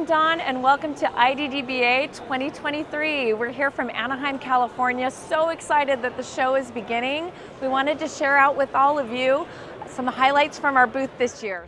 Dawn, and welcome to IDDBA 2023. We're here from Anaheim, California. So excited that the show is beginning. We wanted to share out with all of you some highlights from our booth this year.